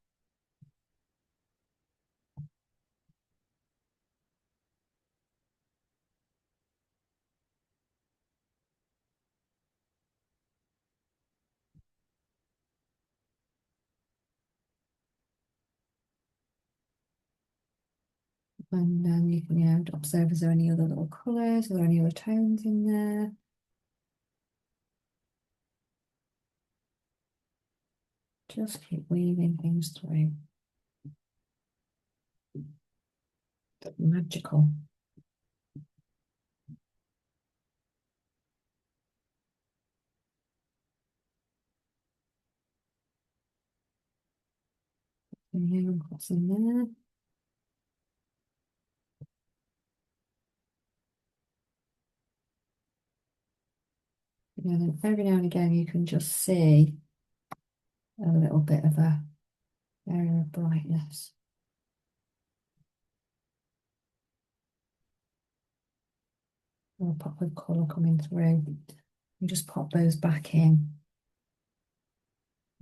And then you can, you know, observe, is there any other little colours? Are there any other tones in there? Just keep weaving things through. Magical. And here, what's in there? Yeah, then every now and again you can just see a little bit of a area of brightness. Or a pop of colour coming through. You just pop those back in.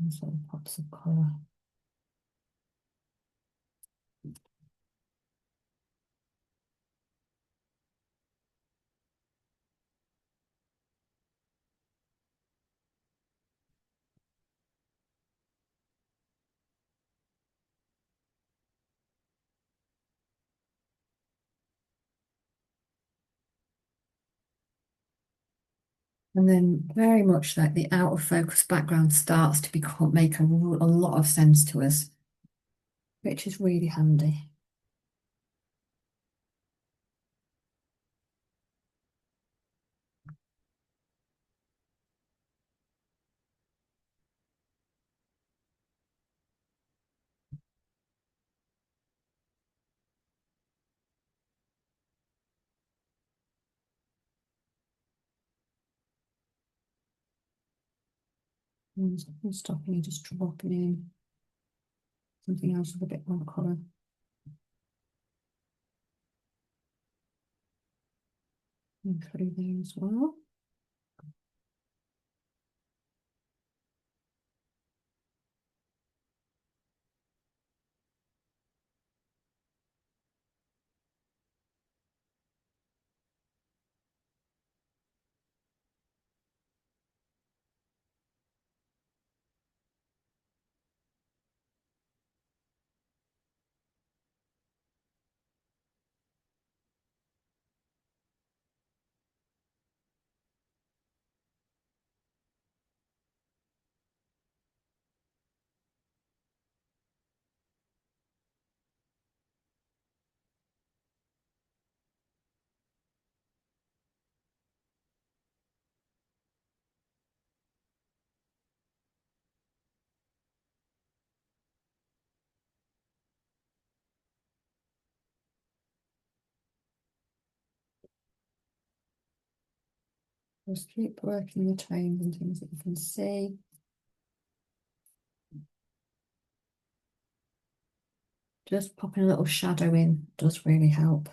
And sort of pops of colour. And then very much like the out of focus background starts to make a lot of sense to us, which is really handy. And stopping and just dropping in something else with a bit more colour. And through there as well. Just keep working the tones and things that you can see. Just popping a little shadow in does really help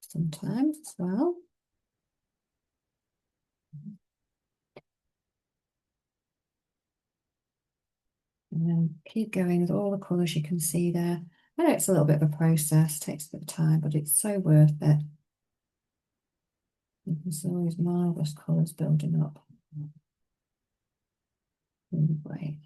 sometimes as well. And then keep going with all the colours you can see there. I know it's a little bit of a process, takes a bit of time, but it's so worth it. You can see all these marvellous colours building up. Really great.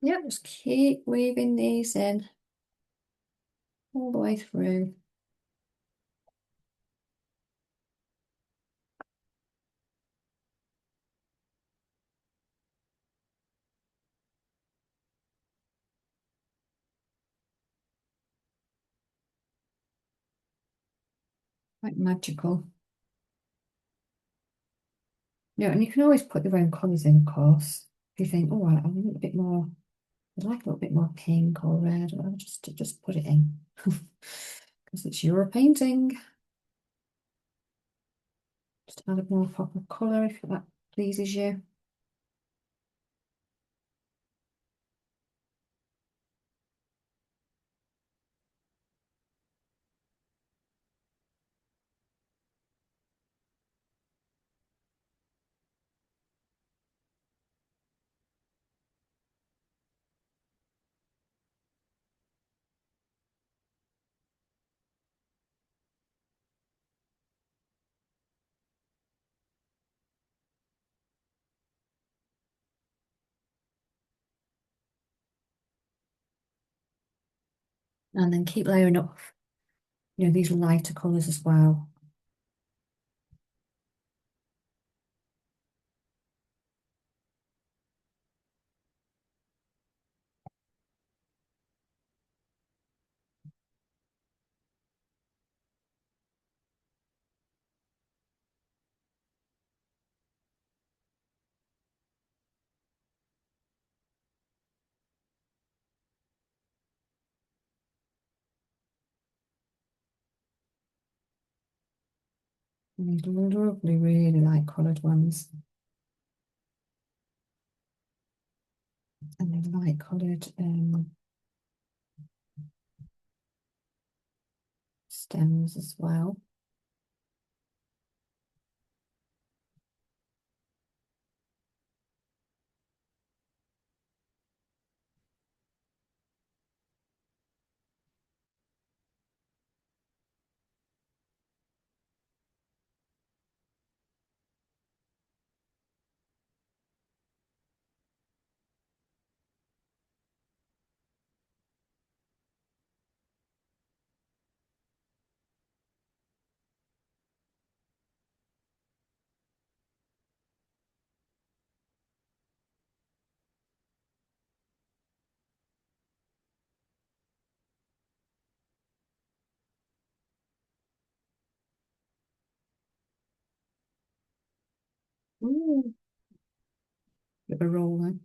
Yeah, just keep weaving these in all the way through. Quite magical. Yeah, and you can always put your own colours in, of course. If you think, oh, I want a bit more, I'd like a little bit more pink or red, or just put it in. Because it's your painting. Just add a more pop of colour if that pleases you. And then keep layering up, these lighter colours as well. And these lovely, really light coloured ones. And then light coloured stems as well. Ooh, bit of a roll then.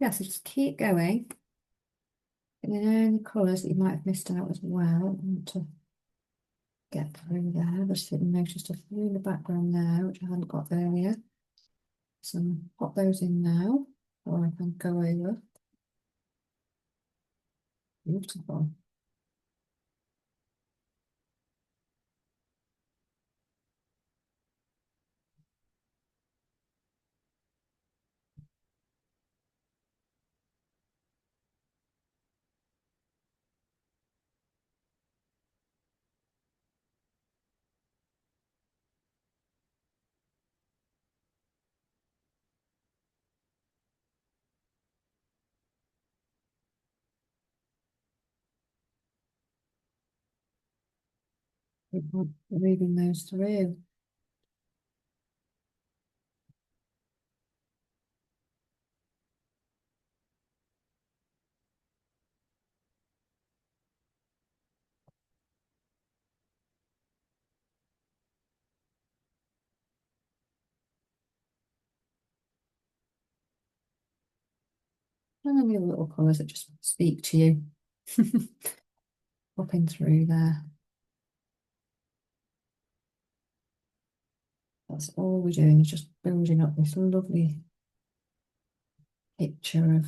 Yeah, so just keep going. And then any colours that you might have missed out as well. I want to get through there. Just noticed a few in the background there, which I hadn't got earlier. So pop those in now, or I can go over. Beautiful. Reading those through. And then the little colours that just speak to you. Popping through there. That's all we're doing is just building up this lovely picture of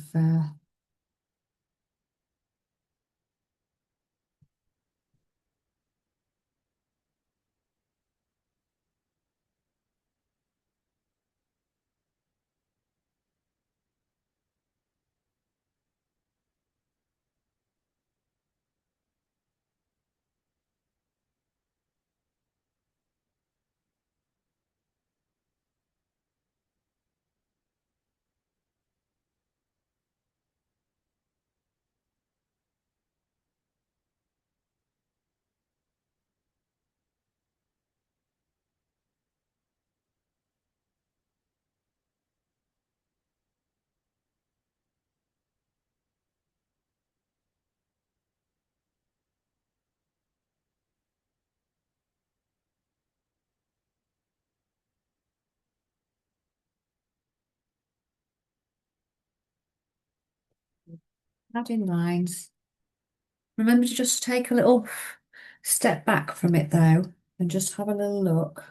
adding lines. Remember to just take a little step back from it though, and just have a little look.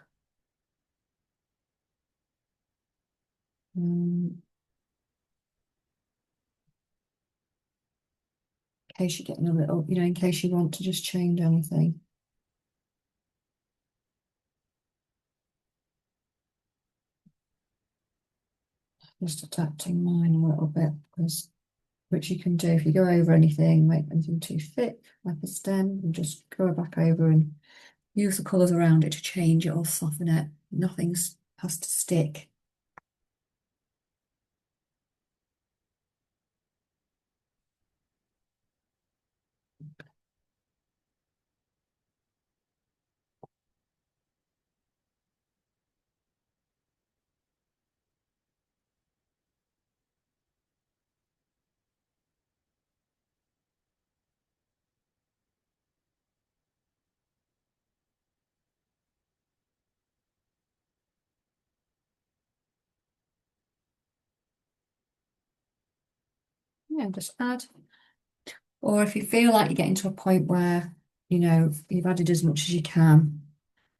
In case you're getting a little, in case you want to just change anything. Just adapting mine a little bit, because which you can do if you go over anything, make anything too thick, like a stem, and just go back over and use the colours around it to change it or soften it. Nothing's has to stick. Yeah, just add. Or if you feel like you're getting to a point where, you've added as much as you can,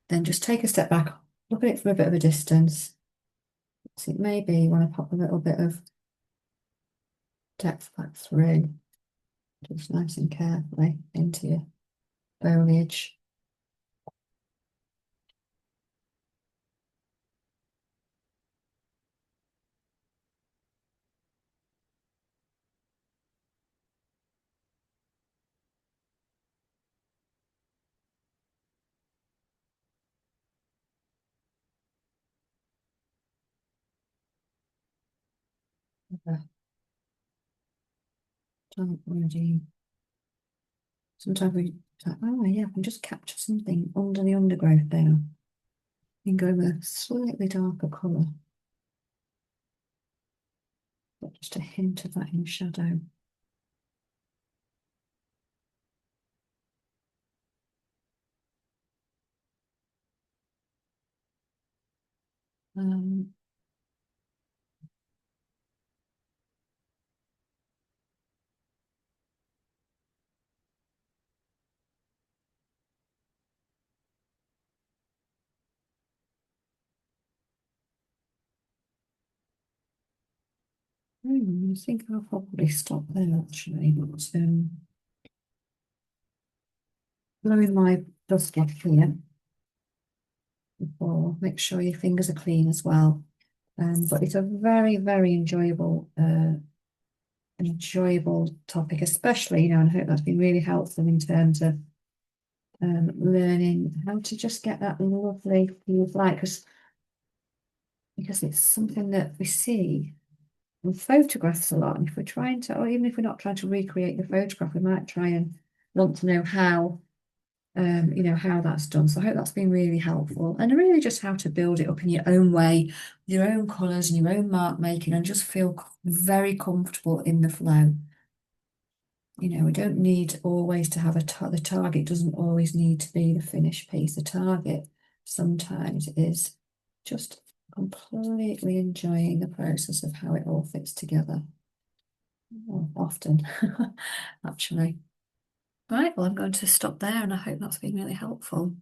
then just take a step back, look at it from a bit of a distance. So maybe you want to pop a little bit of depth back through, just nice and carefully into your foliage. Okay. Don't really. Sometimes we like, oh yeah, I can just capture something under the undergrowth there. You can go with a slightly darker colour, but just a hint of that in shadow. Um, I think I'll probably stop there actually. But, blowing my dust off here before. Make sure your fingers are clean as well. But it's a very, very enjoyable topic, especially, and I hope that's been really helpful in terms of learning how to just get that lovely feel of light, because it's something that we see in photographs a lot. And if we're trying to, or even if we're not trying to recreate the photograph, we might try and want to know how you know, how that's done. So I hope that's been really helpful, and really just how to build it up in your own way, your own colours and your own mark making, and just feel very comfortable in the flow. You know, we don't need always to have the target doesn't always need to be the finished piece. The target sometimes is just completely enjoying the process of how it all fits together. Well, often, actually. Right, well, I'm going to stop there, and I hope that's been really helpful.